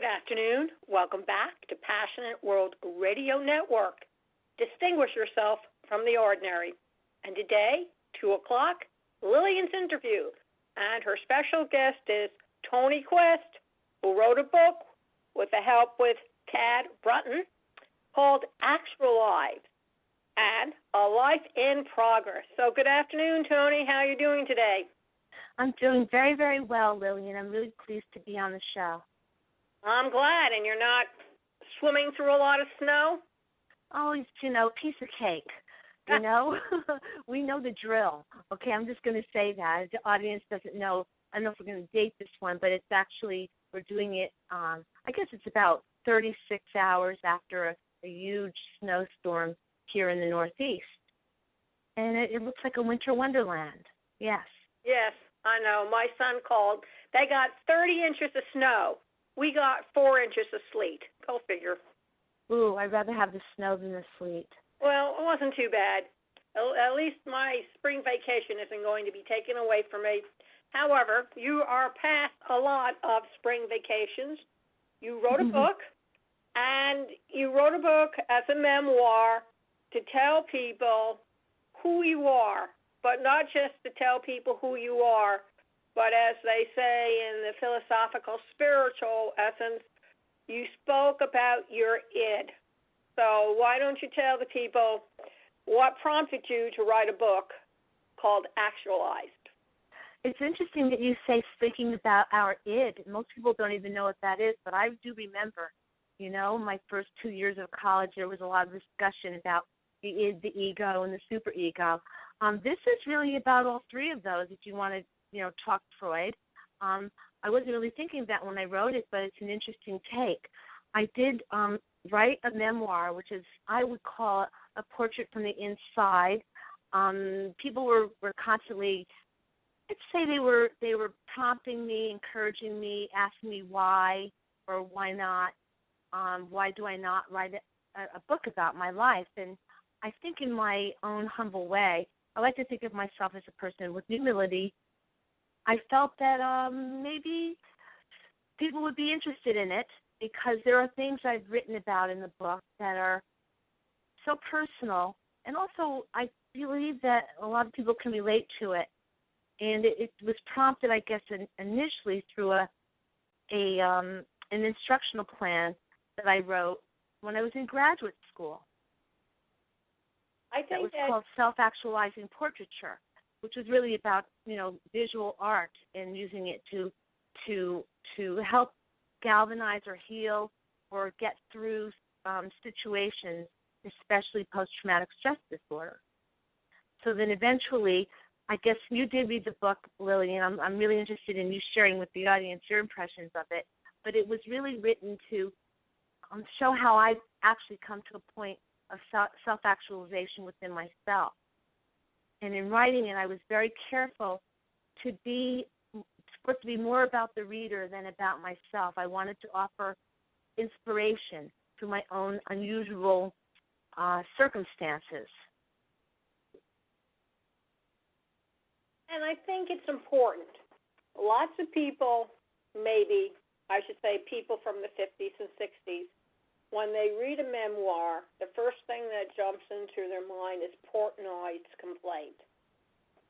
Good afternoon. Welcome back to Passionate World Radio Network. Distinguish yourself from the ordinary. And today, 2 o'clock, Lillian's interview. And her special guest is Toni Quest, who wrote a book with the help with Tad Brunton called Actualize and A Life in Progress. So good afternoon, Toni. How are you doing today? I'm doing very, very well, Lillian. I'm really pleased to be on the show. I'm glad. And you're not swimming through a lot of snow? Oh, piece of cake. We know the drill. Okay, I'm just going to say that. The audience doesn't know. I don't know if we're going to date this one, but it's actually, we're doing it, I guess it's about 36 hours after a huge snowstorm here in the Northeast. And it looks like a winter wonderland. Yes. Yes, I know. My son called. They got 30 inches of snow. We got 4 inches of sleet. Go figure. Ooh, I'd rather have the snow than the sleet. Well, it wasn't too bad. At least my spring vacation isn't going to be taken away from me. However, you are past a lot of spring vacations. You wrote a book, and you wrote a book as a memoir to tell people who you are, but not just to tell people who you are, but as they say in the philosophical, spiritual essence, you spoke about your id. So why don't you tell the people what prompted you to write a book called Actualized? It's interesting that you say speaking about our id. Most people don't even know what that is, but I do remember, my first 2 years of college, there was a lot of discussion about the id, the ego, and the superego. This is really about all three of those, if you want to, talk Freud. I wasn't really thinking of that when I wrote it, but it's an interesting take. I did write a memoir, which is, I would call it a portrait from the inside. People were constantly, I'd say they were prompting me, encouraging me, asking me why or why not. Why do I not write a book about my life? And I think in my own humble way, I like to think of myself as a person with humility. I felt that maybe people would be interested in it because there are things I've written about in the book that are so personal, and also I believe that a lot of people can relate to it. And it was prompted, I guess, initially through an instructional plan that I wrote when I was in graduate school. I think that was called Self-Actualizing Portraiture, which was really about, visual art and using it to help galvanize or heal or get through situations, especially post-traumatic stress disorder. So then eventually, I guess you did read the book, Lillian. I'm really interested in you sharing with the audience your impressions of it. But it was really written to show how I've actually come to a point of self-actualization within myself. And in writing it, I was very careful to be more about the reader than about myself. I wanted to offer inspiration through my own unusual circumstances. And I think it's important. Lots of people, maybe, I should say people from the 50s and 60s, when they read a memoir, the first thing that jumps into their mind is Portnoy's Complaint.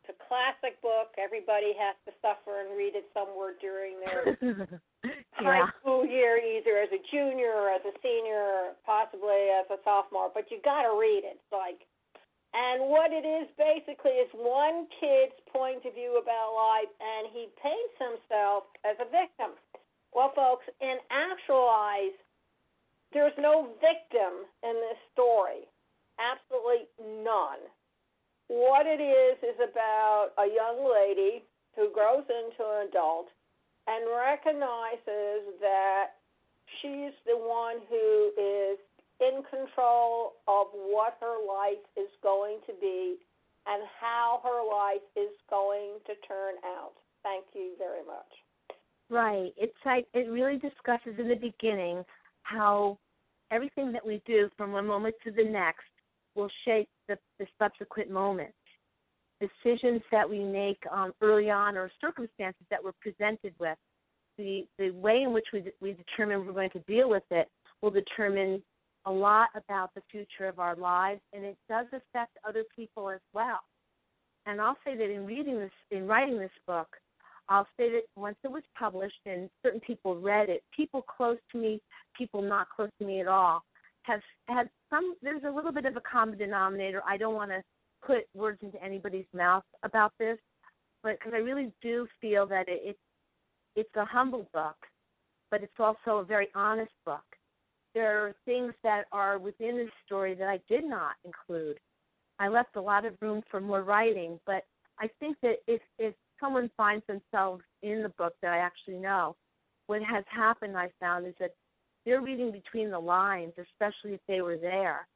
It's a classic book. Everybody has to suffer and read it somewhere during their high school year, either as a junior or as a senior, or possibly as a sophomore. But you got to read it. And what it is basically is one kid's point of view about life, and he paints himself as a victim. Well, folks, in Actualize, there's no victim in this story, absolutely none. What it is about a young lady who grows into an adult and recognizes that she's the one who is in control of what her life is going to be and how her life is going to turn out. Thank you very much. Right. It's like it really discusses in the beginning how everything that we do from one moment to the next will shape the subsequent moments. Decisions that we make early on or circumstances that we're presented with the way in which we determine we're going to deal with it will determine a lot about the future of our lives, and it does affect other people as well. And I'll say that in writing this book, I'll say that once it was published and certain people read it, people close to me, people not close to me at all, have had there's a little bit of a common denominator. I don't want to put words into anybody's mouth about this, but because I really do feel that it's a humble book, but it's also a very honest book. There are things that are within this story that I did not include. I left a lot of room for more writing, but I think that if someone finds themselves in the book that I actually know, what has happened, I found, is that they're reading between the lines, especially if they were there,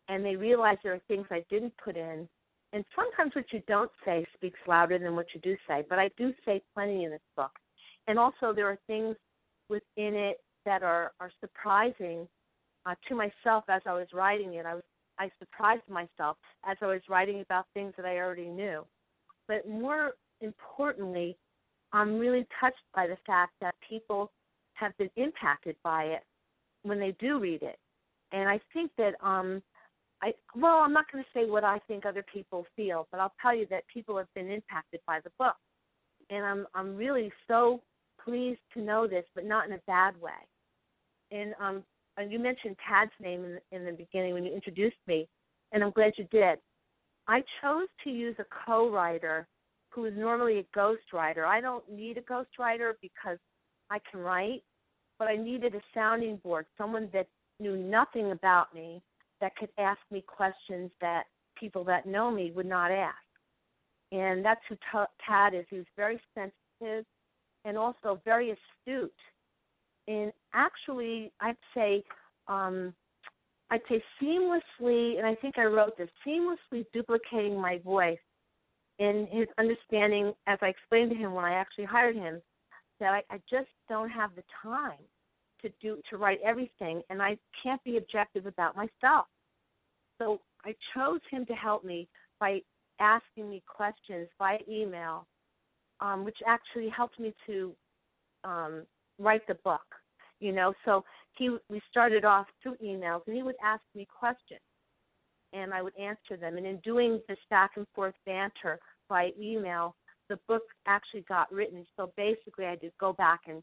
and they realize there are things I didn't put in. And sometimes what you don't say speaks louder than what you do say, but I do say plenty in this book. And also there are things within it that are surprising to myself as I was writing it. I surprised myself as I was writing about things that I already knew. But more importantly, I'm really touched by the fact that people have been impacted by it when they do read it. And I think that, I'm not going to say what I think other people feel, but I'll tell you that people have been impacted by the book. And I'm really so pleased to know this, but not in a bad way. And you mentioned Tad's name in the beginning when you introduced me, and I'm glad you did. I chose to use a co-writer who is normally a ghostwriter. I don't need a ghostwriter because I can write, but I needed a sounding board, someone that knew nothing about me that could ask me questions that people that know me would not ask. And that's who Tad is. He's very sensitive and also very astute. And actually, I'd say seamlessly, and I think I wrote this, seamlessly duplicating my voice in his understanding, as I explained to him when I actually hired him, that I just don't have the time to write everything, and I can't be objective about myself. So I chose him to help me by asking me questions via email, which actually helped me to write the book. So we started off through emails, and he would ask me questions, and I would answer them. And in doing this back and forth banter by email, the book actually got written. So basically, I did go back and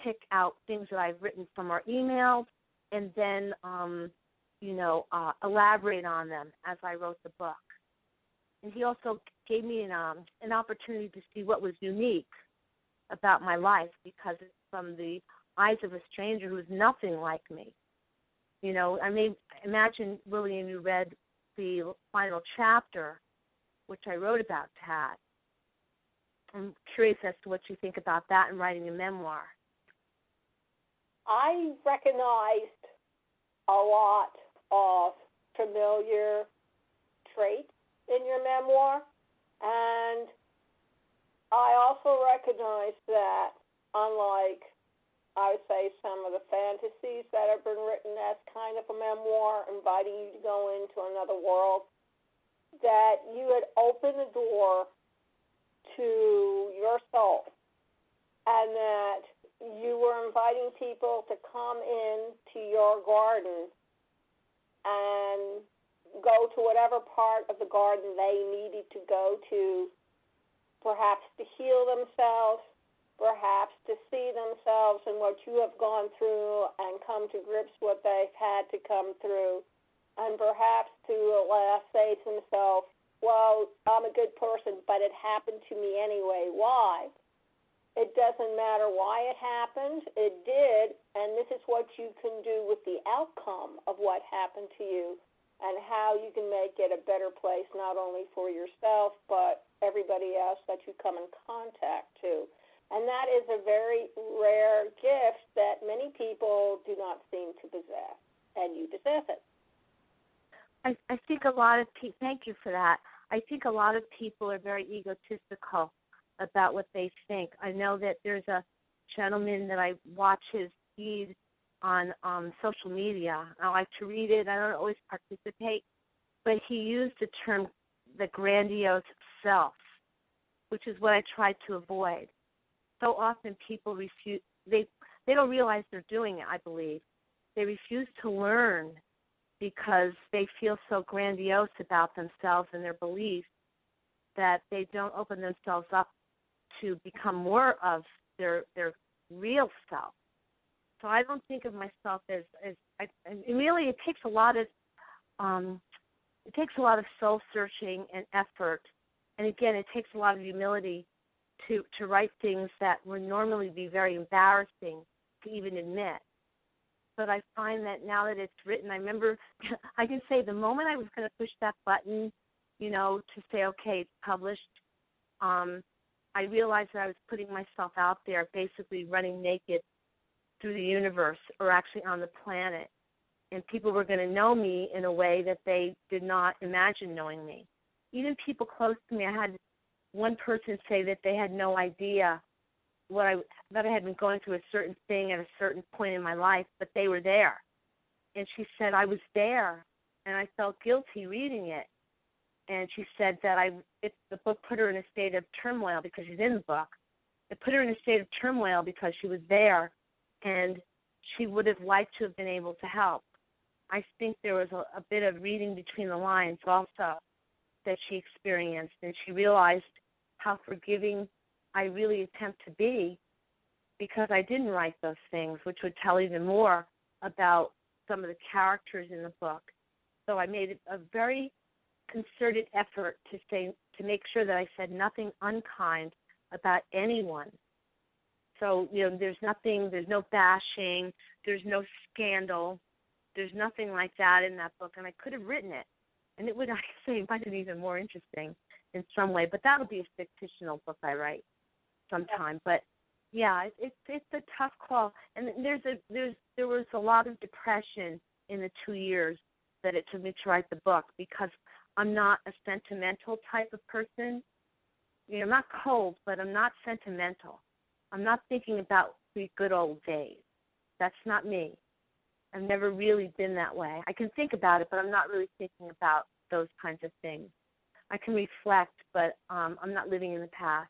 pick out things that I've written from our emails, and then elaborate on them as I wrote the book. And he also gave me an opportunity to see what was unique about my life, because it's from the eyes of a stranger who's nothing like me. Imagine, Lillian, you read the final chapter, which I wrote about Tad. I'm curious as to what you think about that in writing a memoir. I recognized a lot of familiar traits in your memoir, and I also recognized that, unlike, I would say, some of the fantasies that have been written as kind of a memoir, inviting you to go into another world, that you had opened the door to your soul, and that you were inviting people to come in to your garden and go to whatever part of the garden they needed to go to, perhaps to heal themselves, perhaps to see themselves in what you have gone through and come to grips with what they've had to come through, and perhaps to say to themselves, well, I'm a good person, but it happened to me anyway. Why? It doesn't matter why it happened. It did, and this is what you can do with the outcome of what happened to you, and how you can make it a better place, not only for yourself, but everybody else that you come in contact to. And that is a very rare gift that many people do not seem to possess, and you possess it. I think a lot of people, thank you for that. I think a lot of people are very egotistical about what they think. I know that there's a gentleman that I watch his feed on social media. I like to read it. I don't always participate, but he used the term the grandiose self, which is what I tried to avoid. So often people they don't realize they're doing it, I believe. They refuse to learn because they feel so grandiose about themselves and their beliefs that they don't open themselves up to become more of their real self. So I don't think of myself as and really it takes a lot of soul searching and effort, and again it takes a lot of humility to write things that would normally be very embarrassing to even admit. But I find that now that it's written, I remember I can say the moment I was going to push that button, to say okay, it's published. I realized that I was putting myself out there, basically running naked through the universe, or actually on the planet. And people were going to know me in a way that they did not imagine knowing me. Even people close to me, I had one person say that they had no idea that I had been going through a certain thing at a certain point in my life, but they were there. And she said, I was there, and I felt guilty reading it. And she said that the book put her in a state of turmoil because she's in the book. It put her in a state of turmoil because she was there, and she would have liked to have been able to help. I think there was a bit of reading between the lines also that she experienced, and she realized how forgiving I really attempt to be because I didn't write those things, which would tell even more about some of the characters in the book. So I made a very concerted effort to make sure that I said nothing unkind about anyone. So, there's no bashing, there's no scandal, there's nothing like that in that book, and I could have written it, and it would, I say, might have been even more interesting in some way, but that'll be a fictional book I write sometime. But yeah, it's a tough call, and there was a lot of depression in the 2 years that it took me to write the book because I'm not a sentimental type of person. I'm not cold, but I'm not sentimental. I'm not thinking about the good old days. That's not me. I've never really been that way. I can think about it, but I'm not really thinking about those kinds of things. I can reflect, but I'm not living in the past.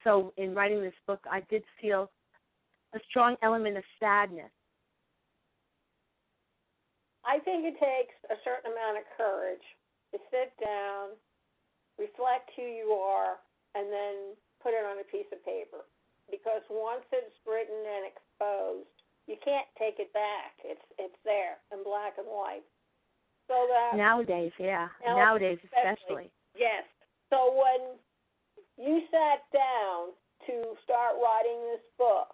So in writing this book, I did feel a strong element of sadness. I think it takes a certain amount of courage to sit down, reflect who you are, and then put it on a piece of paper. Because once it's written and exposed, you can't take it back. It's there in black and white. So that nowadays, yeah. Nowadays especially. Yes. So when you sat down to start writing this book,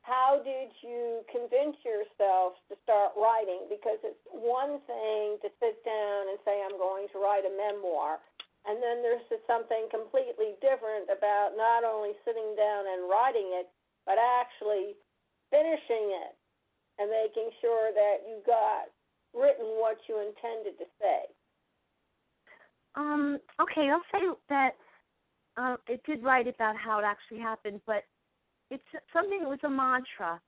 how did you convince yourself to start writing? Because it's one thing to sit down and say, I'm going to write a memoir, and then there's something completely different about not only sitting down and writing it, but actually finishing it and making sure that you got written what you intended to say. Okay, I'll say that it did write about how it actually happened, but it's something that was a mantra.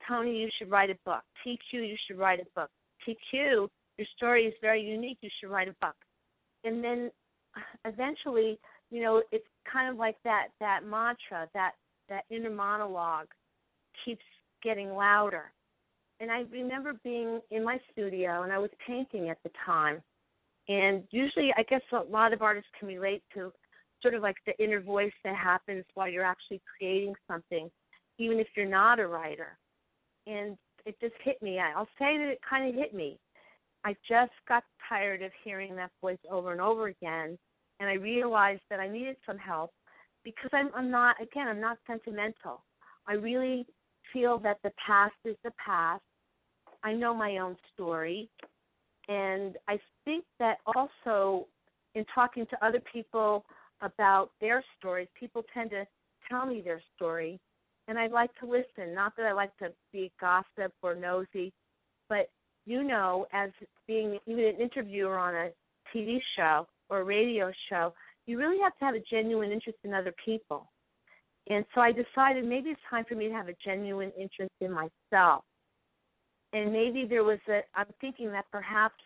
Toni, you should write a book. TQ, you should write a book. TQ, your story is very unique. You should write a book. And then eventually, it's kind of like that mantra, that inner monologue keeps getting louder. And I remember being in my studio, and I was painting at the time. And usually, I guess a lot of artists can relate to sort of like the inner voice that happens while you're actually creating something, even if you're not a writer. And it just hit me. I'll say that it kind of hit me. I just got tired of hearing that voice over and over again, and I realized that I needed some help because I'm not sentimental. I really feel that the past is the past. I know my own story, and I think that also in talking to other people about their stories, people tend to tell me their story, and I like to listen. Not that I like to be gossip or nosy, but as being even an interviewer on a TV show or a radio show, you really have to have a genuine interest in other people. And so I decided maybe it's time for me to have a genuine interest in myself. And maybe I'm thinking that perhaps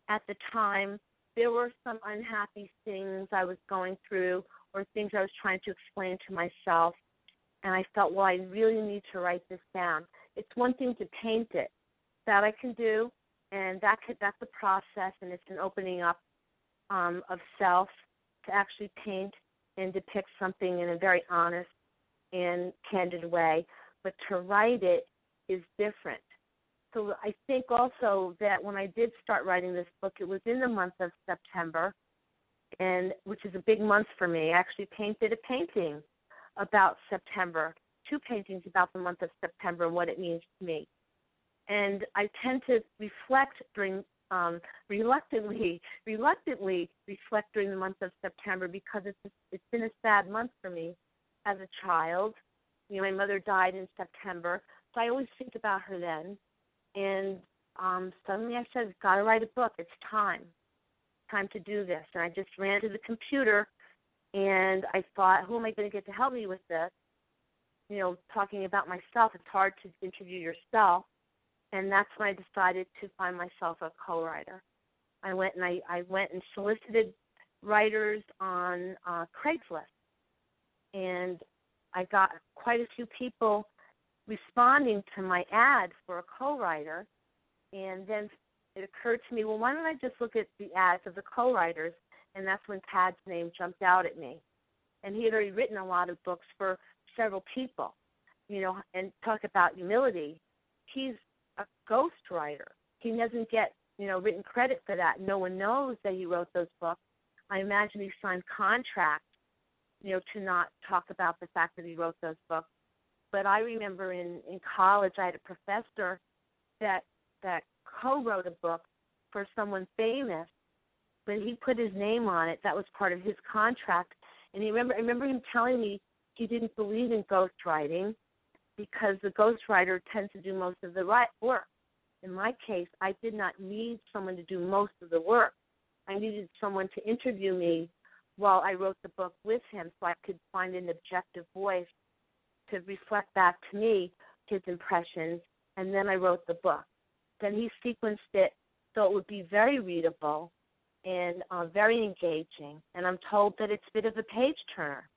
at the time there were some unhappy things I was going through or things I was trying to explain to myself. And I felt, well, I really need to write this down. It's one thing to paint it. That I can do, and that's a process, and it's an opening up of self to actually paint and depict something in a very honest and candid way. But to write it is different. So I think also that when I did start writing this book, it was in the month of September, and which is a big month for me. I actually painted a painting about September, 2 paintings about the month of September and what it means to me. And I tend to reflect during, reluctantly reflect during the month of September because it's been a sad month for me as a child. You know, my mother died in September, so I always think about her then. And suddenly I said, I've got to write a book. It's time to do this. And I just ran to the computer, and I thought, who am I going to get to help me with this? You know, talking about myself, it's hard to interview yourself. And that's when I decided to find myself a co-writer. I went and solicited writers on Craigslist, and I got quite a few people responding to my ad for a co-writer. And then it occurred to me, well, why don't I just look at the ads of the co-writers? And that's when Tad's name jumped out at me. And he had already written a lot of books for several people, you know, and talk about humility. He's a ghostwriter. He doesn't get, you know, written credit for that. No one knows that he wrote those books. I imagine he signed contracts, you know, to not talk about the fact that he wrote those books. But I remember in college I had a professor that co-wrote a book for someone famous, but he put his name on it. That was part of his contract. And I remember him telling me he didn't believe in ghostwriting because the ghostwriter tends to do most of the work. In my case, I did not need someone to do most of the work. I needed someone to interview me while I wrote the book with him so I could find an objective voice to reflect back to me his impressions, and then I wrote the book. Then he sequenced it so it would be very readable and very engaging, and I'm told that it's a bit of a page-turner.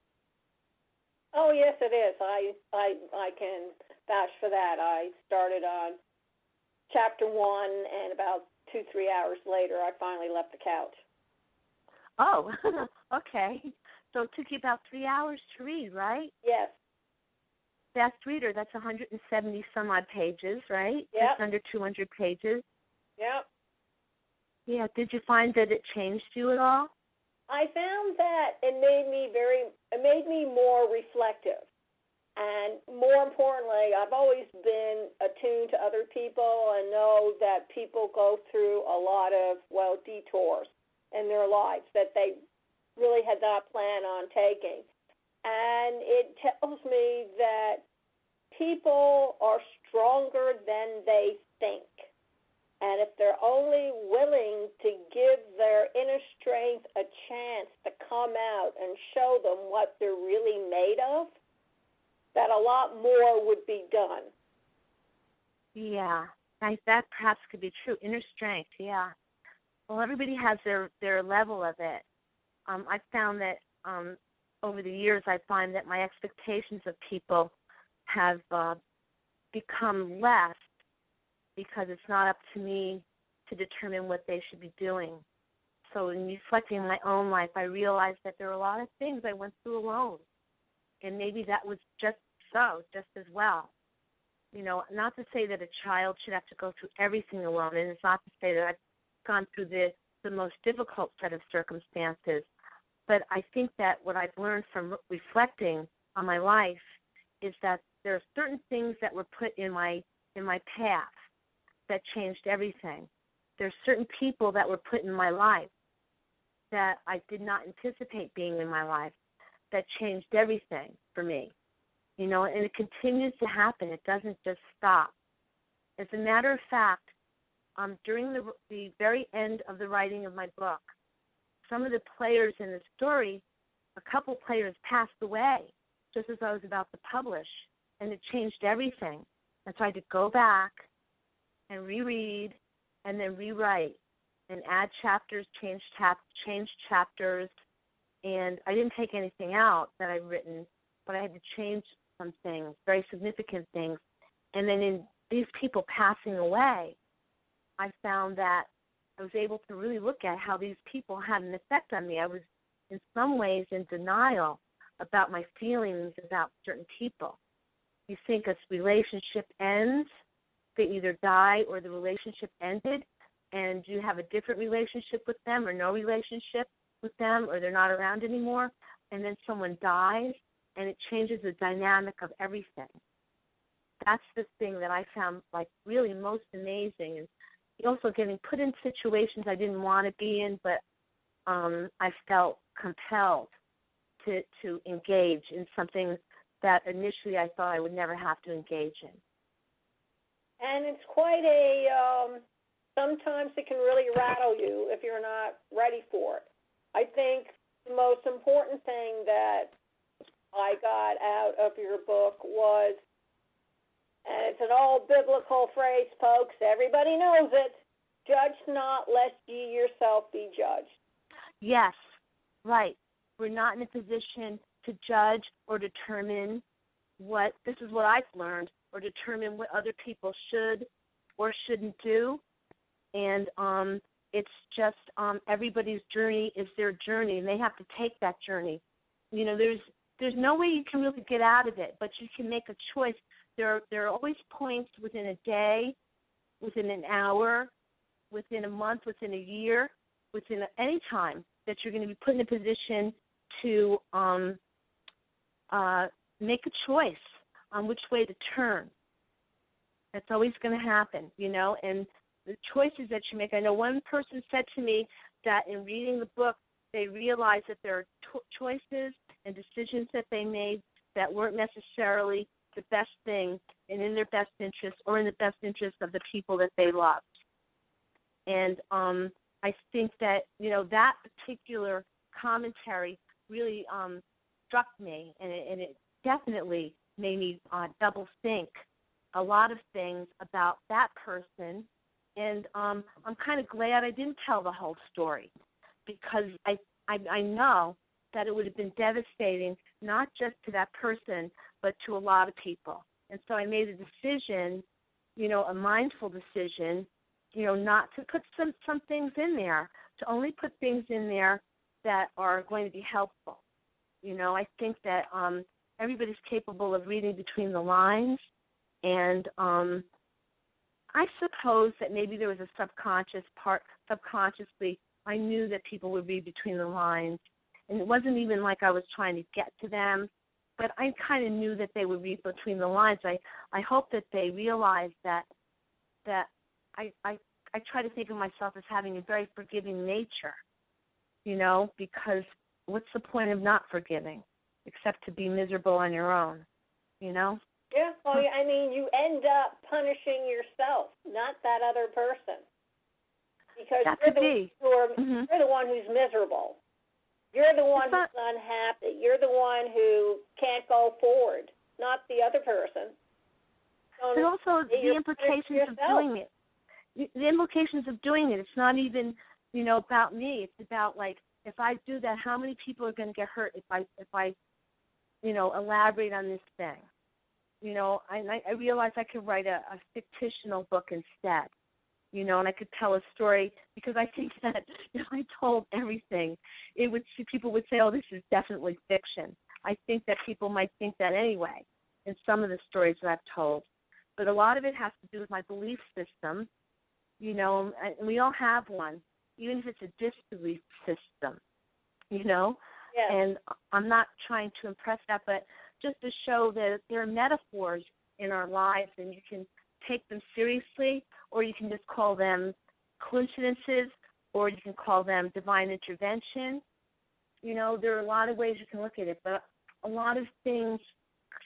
Oh, yes, it is. I can vouch for that. I started on chapter 1, and about 2-3 hours later, I finally left the couch. Oh, okay. So it took you about 3 hours to read, right? Yes. Fast reader, that's 170 some odd pages, right? Yep. Just under 200 pages. Yep. Yeah. Did you find that it changed you at all? I found that it made me more reflective. And more importantly, I've always been attuned to other people and know that people go through a lot of, detours in their lives that they really had not planned on taking. And it tells me that people are stronger than they think. And if they're only willing to give their inner strength a chance to come out and show them what they're really made of, that a lot more would be done. Yeah, that perhaps could be true. Inner strength, yeah. Well, everybody has their level of it. I found that over the years, I find that my expectations of people have become less because it's not up to me to determine what they should be doing. So in reflecting my own life, I realized that there are a lot of things I went through alone. And maybe that was just as well. You know, not to say that a child should have to go through everything alone, and it's not to say that I've gone through the most difficult set of circumstances. But I think that what I've learned from reflecting on my life is that there are certain things that were put in my path that changed everything. There are certain people that were put in my life that I did not anticipate being in my life that changed everything for me. You know, and it continues to happen. It doesn't just stop. As a matter of fact, during the very end of the writing of my book, some of the players in the story, a couple players passed away just as I was about to publish, and it changed everything. And so I had to go back and reread and then rewrite and add chapters, change chapters, and I didn't take anything out that I'd written, but I had to change some things, very significant things. And then in these people passing away, I found that I was able to really look at how these people had an effect on me. I was in some ways in denial about my feelings about certain people. You think a relationship ends, they either die or the relationship ended, and you have a different relationship with them or no relationship with them, or they're not around anymore, and then someone dies, and it changes the dynamic of everything. That's the thing that I found like really most amazing, and also getting put in situations I didn't want to be in, but I felt compelled to engage in something that initially I thought I would never have to engage in. And it's quite sometimes it can really rattle you if you're not ready for it. I think the most important thing that I got out of your book was, and it's an old biblical phrase, folks, everybody knows it, judge not lest ye yourself be judged. Yes, right. We're not in a position to judge or determine this is what I've learned, or determine what other people should or shouldn't do. And it's just everybody's journey is their journey, and they have to take that journey. You know, there's no way you can really get out of it, but you can make a choice. There are always points within a day, within an hour, within a month, within a year, within any time that you're going to be put in a position to make a choice on which way to turn. That's always going to happen, you know, and the choices that you make. I know one person said to me that in reading the book, they realized that there are choices and decisions that they made that weren't necessarily the best thing and in their best interest or in the best interest of the people that they loved. And I think that, you know, that particular commentary really struck me, and it definitely made me double think a lot of things about that person. And I'm kind of glad I didn't tell the whole story, because I know that it would have been devastating, not just to that person, but to a lot of people. And so I made a decision, you know, a mindful decision, you know, not to put some things in there, to only put things in there that are going to be helpful. You know, I think that everybody's capable of reading between the lines, and I suppose that maybe there was a subconscious part. Subconsciously, I knew that people would read between the lines, and it wasn't even like I was trying to get to them, but I kind of knew that they would read between the lines. I hope that they realized that I try to think of myself as having a very forgiving nature, you know, because what's the point of not forgiving except to be miserable on your own, you know? Yeah, well, I mean, you end up punishing yourself, not that other person. Because you're the one who's miserable. You're the one who's unhappy. You're the one who can't go forward, not the other person. So but also the implications of doing it. The implications of doing it, it's not even, you know, about me. It's about, like, if I do that, how many people are going to get hurt if I, you know, elaborate on this thing? You know, I realized I could write a fictional book instead, you know, and I could tell a story, because I think that if I told everything, people would say, oh, this is definitely fiction. I think that people might think that anyway in some of the stories that I've told. But a lot of it has to do with my belief system, you know, and we all have one, even if it's a disbelief system, you know. Yes. And I'm not trying to impress that, but just to show that there are metaphors in our lives, and you can take them seriously, or you can just call them coincidences, or you can call them divine intervention. You know, there are a lot of ways you can look at it, but a lot of things,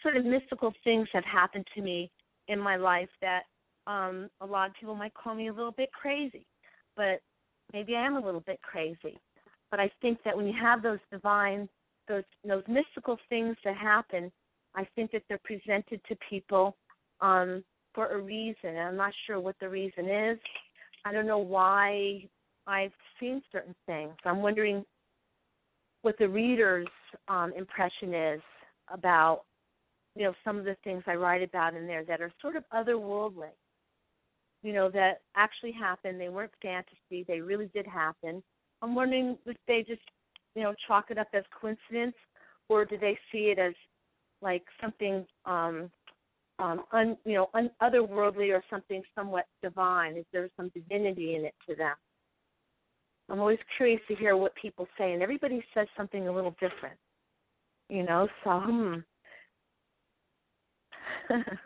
sort of mystical things have happened to me in my life that a lot of people might call me a little bit crazy, but maybe I am a little bit crazy. But I think that when you have those divine, those mystical things that happen, I think that they're presented to people for a reason. And I'm not sure what the reason is. I don't know why I've seen certain things. I'm wondering what the reader's impression is about some of the things I write about in there that are sort of otherworldly, that actually happened. They weren't fantasy. They really did happen. I'm wondering if they just, chalk it up as coincidence, or do they see it as like something otherworldly or something somewhat divine? Is there some divinity in it to them? I'm always curious to hear what people say, and everybody says something a little different, so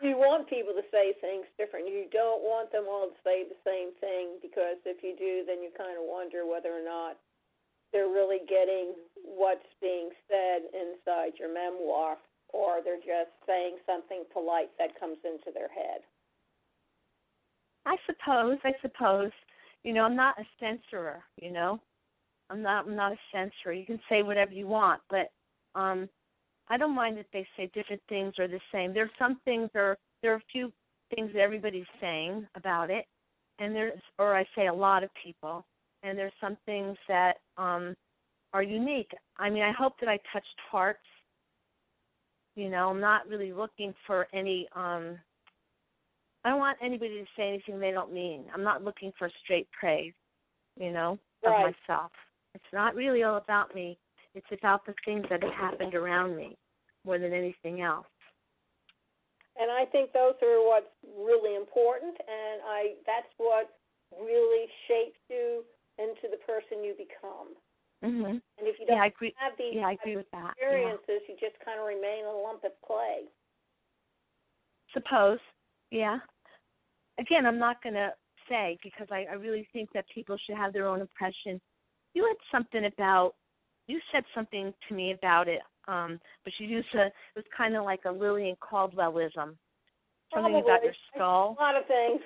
You want people to say things different. You don't want them all to say the same thing, because if you do, then you kind of wonder whether or not they're really getting what's being said inside your memoir, or they're just saying something polite that comes into their head. I suppose. I'm not a censorer, I'm not a censorer. You can say whatever you want, but I don't mind if they say different things or the same. There are some things, there are a few things that everybody's saying about it, and I say a lot of people, and there's some things that are unique. I mean, I hope that I touched hearts. I'm not really looking for any, I don't want anybody to say anything they don't mean. I'm not looking for straight praise, of myself. It's not really all about me. It's about the things that have happened around me more than anything else. And I think those are what's really important, and that's what really shapes you into the person you become. Mm-hmm. And if you don't have these I agree with that. experiences, you just kind of remain a lump of clay. Suppose, yeah. Again, I'm not going to say, because I really think that people should have their own impression. You said something to me about it, but you used it was kind of like a Lillian Caldwellism. Something Probably. about your skull. A lot of things.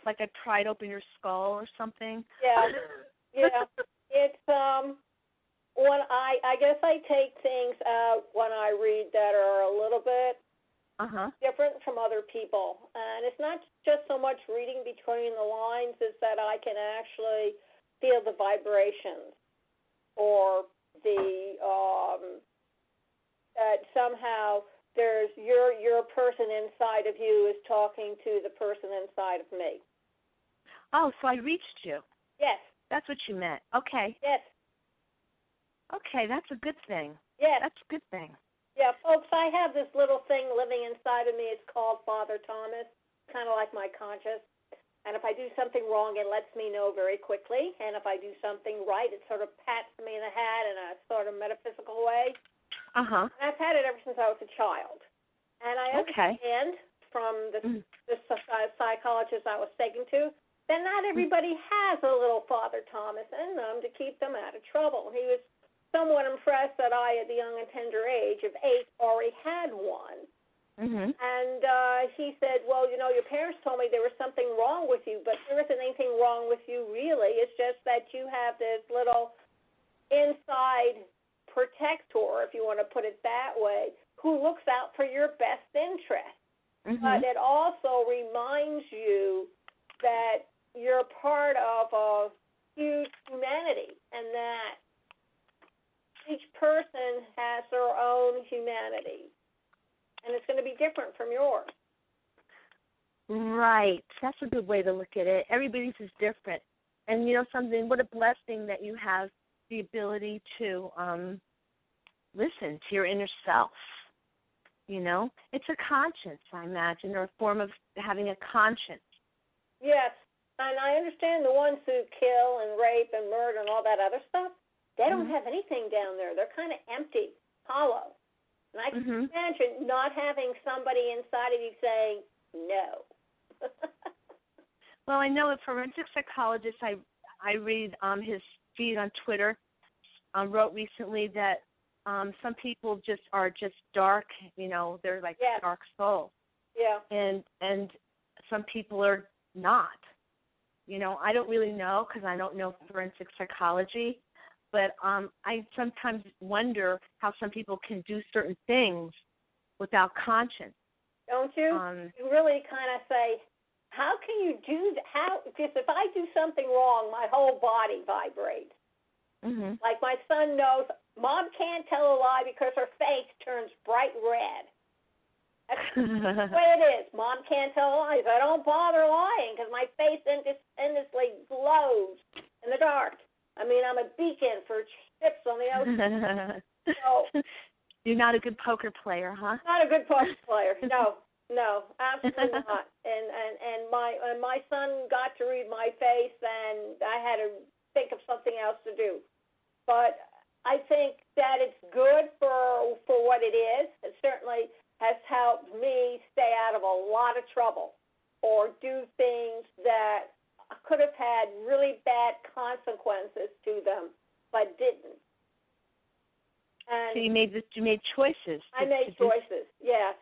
Like I pried open your skull or something. Yeah. It's when I guess I take things out when I read that are a little bit different from other people, and it's not just so much reading between the lines; it's that I can actually feel the vibrations, or the that somehow there's your person inside of you is talking to the person inside of me. Oh, so I reached you. Yes. That's what you meant. Okay. Yes. Okay, that's a good thing. Yes. That's a good thing. Yeah, folks, I have this little thing living inside of me. It's called Father Thomas. It's kind of like my conscience. And if I do something wrong, it lets me know very quickly. And if I do something right, it sort of pats me in the head in a sort of metaphysical way. Uh-huh. And I've had it ever since I was a child. And I understand from the psychologist I was taken to that not everybody has a little Father Thomas in them to keep them out of trouble. He was somewhat impressed that I, at the young and tender age of 8, already had one. Mm-hmm. And he said, well, your parents told me there was something wrong with you, but there isn't anything wrong with you, really. It's just that you have this little inside protector, if you want to put it that way, who looks out for your best interest. Mm-hmm. But it also reminds you that you're part of a huge humanity, and that each person has their own humanity, and it's going to be different from yours. Right. That's a good way to look at it. Everybody's is different. And something, what a blessing that you have the ability to listen to your inner self. It's a conscience, I imagine, or a form of having a conscience. Yes. And I understand the ones who kill and rape and murder and all that other stuff, they don't have anything down there. They're kind of empty, hollow. And I can imagine not having somebody inside of you saying no. Well, I know a forensic psychologist, I read his feed on Twitter, wrote recently that some people are just dark, they're like dark souls. Yeah. And some people are not. I don't really know because I don't know forensic psychology, but I sometimes wonder how some people can do certain things without conscience. Don't you? You really kind of say, how can you do that? Because if I do something wrong, my whole body vibrates. Mm-hmm. Like my son knows, Mom can't tell a lie because her face turns bright red. That's the way it is. Mom can't tell lies. I don't bother lying because my face endlessly glows in the dark. I mean, I'm a beacon for ships on the ocean. So, you're not a good poker player, huh? Not a good poker player. No, absolutely not. And my son got to read my face, and I had to think of something else to do. But I think that it's good for what it is. It certainly has helped me stay out of a lot of trouble or do things that could have had really bad consequences to them, but didn't. And so you made choices. I made choices. Yes.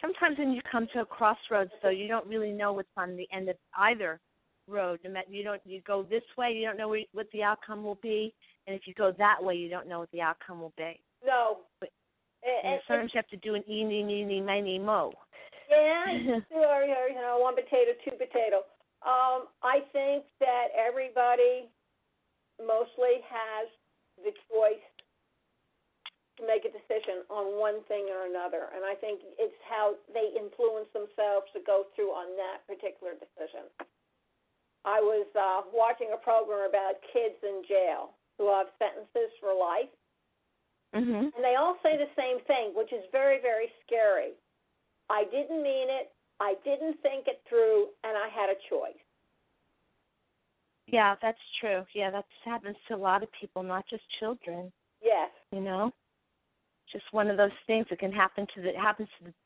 Sometimes when you come to a crossroads, though, you don't really know what's on the end of either road. You go this way, you don't know what the outcome will be, and if you go that way, you don't know what the outcome will be. No. And sometimes you have to do an eeny, meeny, miny, mo. Yeah, one potato, two potato. I think that everybody mostly has the choice to make a decision on one thing or another, and I think it's how they influence themselves to go through on that particular decision. I was watching a program about kids in jail who have sentences for life, and they all say the same thing, which is very, very scary. I didn't mean it, I didn't think it through, and I had a choice. Yeah, that's true. Yeah, that happens to a lot of people, not just children. Yes. Just one of those things that happens to the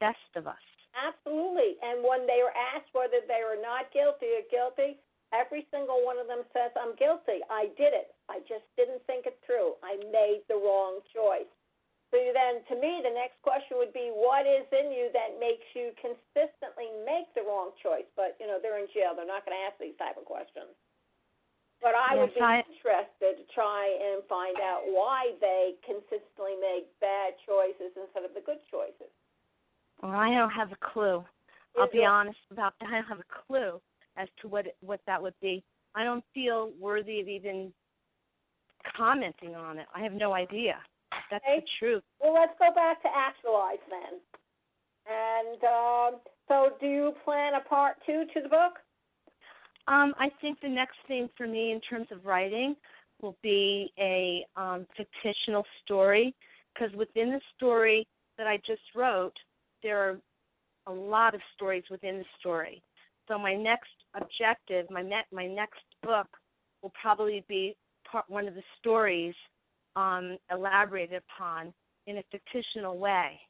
best of us. Absolutely. And when they were asked whether they were not guilty or guilty, every single one of them says, I'm guilty. I did it. I just didn't think it through. I made the wrong choice. So then, to me, the next question would be, what is in you that makes you consistently make the wrong choice? But, they're in jail. They're not going to ask these type of questions. But I would be interested to try and find out why they consistently make bad choices instead of the good choices. Well, I don't have a clue. I'll be honest about that. I don't have a clue as to what that would be. I don't feel worthy of even commenting on it. I have no idea. That's the truth. Well, let's go back to Actualize then. And so do you plan a part 2 to the book? I think the next thing for me in terms of writing will be a fictional story, because within the story that I just wrote, there are a lot of stories within the story. So my next objective, my next book, will probably be one of the stories elaborated upon in a fictional way.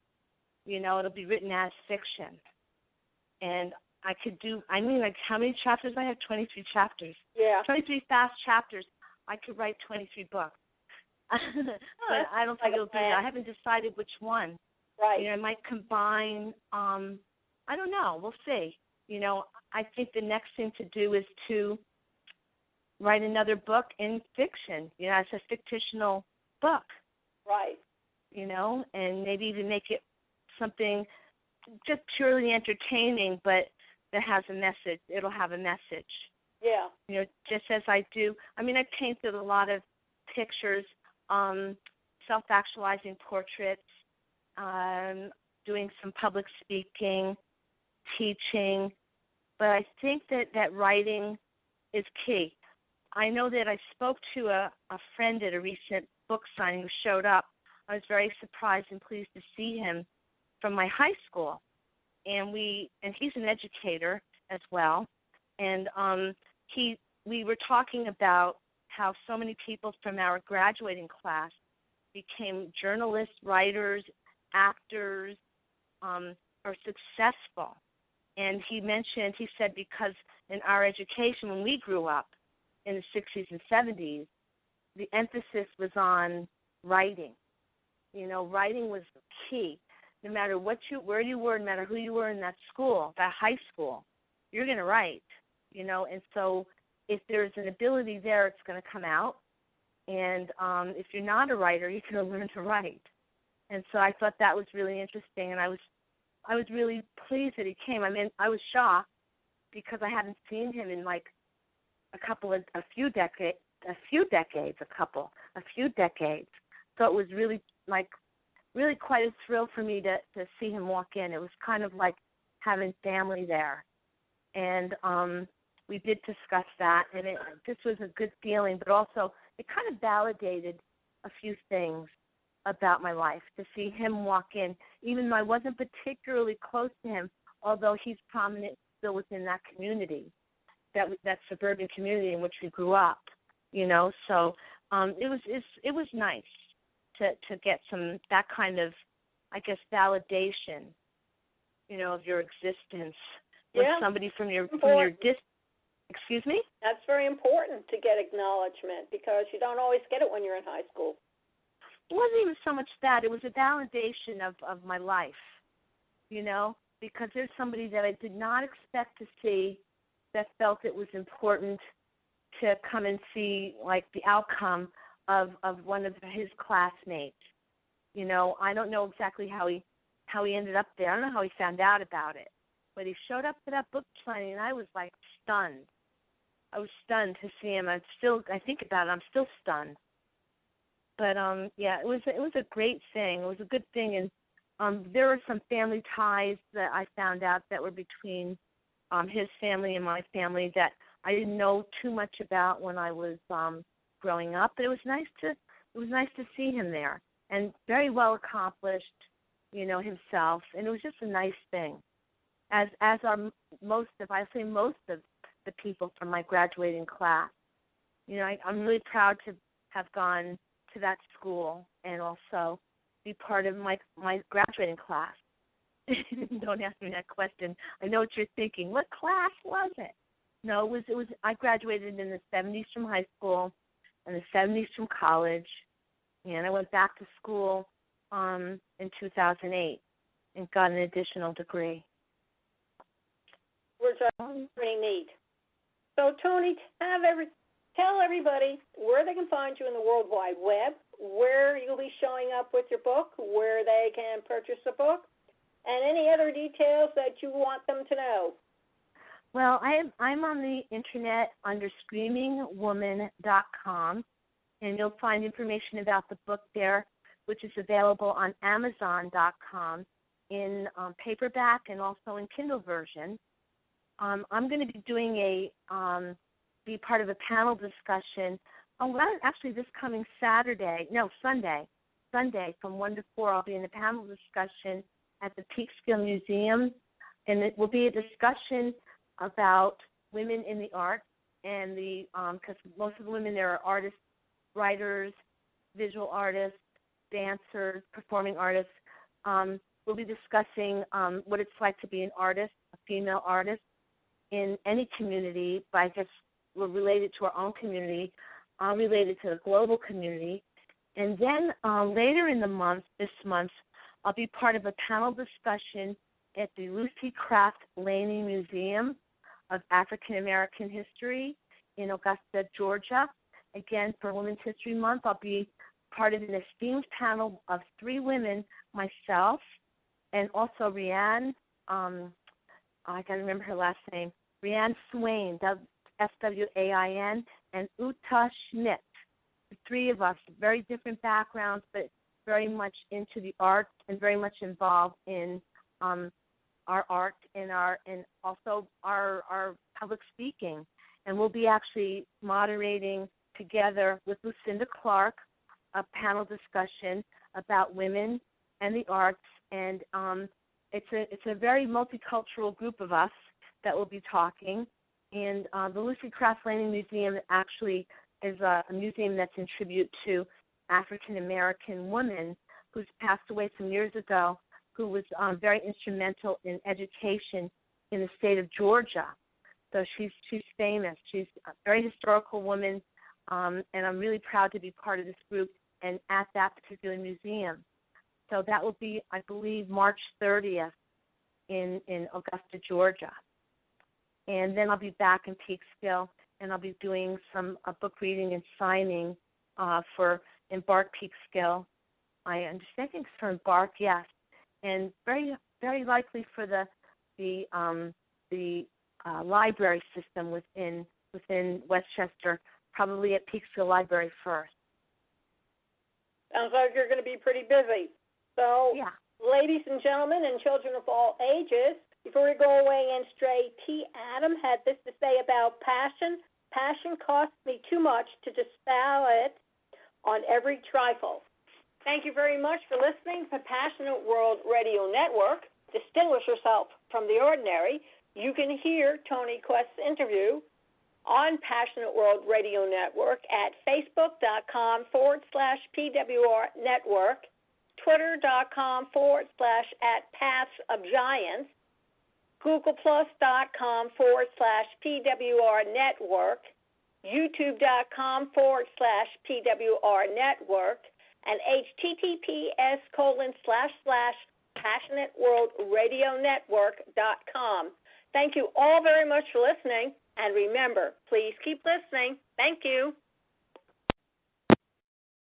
It'll be written as fiction. And how many chapters I have? 23 chapters. Yeah. 23 fast chapters. I could write 23 books. But I don't think it'll be that. I haven't decided which one. Right. I might combine, I don't know. We'll see. I think the next thing to do is to write another book in fiction. It's a fictional book. Right. And maybe even make it something just purely entertaining, but that has a message. It'll have a message. Yeah. Just as I do. I painted a lot of pictures, self-actualizing portraits, doing some public speaking, teaching. But I think that writing is key. I know that I spoke to a friend at a recent book signing who showed up. I was very surprised and pleased to see him from my high school. And he's an educator as well. And we were talking about how so many people from our graduating class became journalists, writers, actors, are successful. And he said because in our education when we grew up in the 60s and 70s, the emphasis was on writing. Writing was key. No matter where you were, no matter who you were in that school, that high school, you're going to write, And so if there's an ability there, it's going to come out. And if you're not a writer, you're going to learn to write. And so I thought that was really interesting, and I was really pleased that he came. I was shocked because I hadn't seen him in like a few decades. So it was really like really quite a thrill for me to see him walk in. It was kind of like having family there. And we did discuss that, and this was a good feeling, but also it kind of validated a few things about my life to see him walk in, even though I wasn't particularly close to him, although he's prominent still within that community, that suburban community in which we grew up, you know. So it was nice to get that kind of, I guess, validation, you know, of your existence with somebody from your distance. Excuse me? That's very important to get acknowledgement, because you don't always get it when you're in high school. It wasn't even so much that. It was a validation of my life, you know, because there's somebody that I did not expect to see that felt it was important to come and see, like, the outcome of one of his classmates. You know, I don't know exactly how he ended up there. I don't know how he found out about it. But he showed up to that book signing, and I was, like, stunned. I was stunned to see him. I think about it, I'm still stunned. But it was a great thing. It was a good thing, and there were some family ties that I found out that were between his family and my family that I didn't know too much about when I was growing up. But it was nice to see him there, and very well accomplished, you know, himself. And it was just a nice thing. As are most of the people from my graduating class. You know, I'm really proud to have gone to that school and also be part of my graduating class. Don't ask me that question. I know what you're thinking. What class was it? No, it was. I graduated in the 70s from high school and the 70s from college, and I went back to school in 2008 and got an additional degree. Which is pretty neat. So, Toni, tell everybody where they can find you in the World Wide Web, where you'll be showing up with your book, where they can purchase the book, and any other details that you want them to know. Well, I'm on the internet under screamingwoman.com, and you'll find information about the book there, which is available on Amazon.com in paperback and also in Kindle version. I'm going to be doing be part of a panel discussion. Actually, this coming Sunday from 1 to 4, I'll be in a panel discussion at the Peekskill Museum, and it will be a discussion about women in the arts, and because most of the women there are artists, writers, visual artists, dancers, performing artists. We'll be discussing what it's like to be an artist, a female artist, in any community, but I guess we're related to our own community, related to the global community. And then later in this month, I'll be part of a panel discussion at the Lucy Craft Laney Museum of African American History in Augusta, Georgia. Again, for Women's History Month, I'll be part of an esteemed panel of 3 women, myself, and also Rianne, I can't remember her last name, Rianne Swain, S-W-A-I-N, and Uta Schmidt. The 3 of us, very different backgrounds, but very much into the arts and very much involved in our art and also our public speaking. And we'll be actually moderating together with Lucinda Clark a panel discussion about women and the arts, and it's a very multicultural group of us that will be talking. And the Lucy Craft Laney Museum actually is a museum that's in tribute to African American woman who's passed away some years ago, who was very instrumental in education in the state of Georgia. So she's famous. She's a very historical woman, and I'm really proud to be part of this group and at that particular museum. So that will be, I believe, March 30th in Augusta, Georgia. And then I'll be back in Peekskill, and I'll be doing some book reading and signing for Embark Peekskill. I think it's for Embark, yes, and very, very likely for the library system within Westchester, probably at Peekskill Library first. Sounds like you're going to be pretty busy. So, Yeah. ladies and gentlemen and children of all ages, before we go away and stray, T. Adam had this to say about passion. Passion costs me too much to dispel it on every trifle. Thank you very much for listening to Passionate World Radio Network. Distinguish yourself from the ordinary. You can hear Toni Quest's interview on Passionate World Radio Network at facebook.com/PWR Network, twitter.com/@PathsOfGiants, googleplus.com/PWR Network, youtube.com/PWR Network, and https://PassionateWorldRadioNetwork.com. Thank you all very much for listening, and remember, please keep listening. Thank you.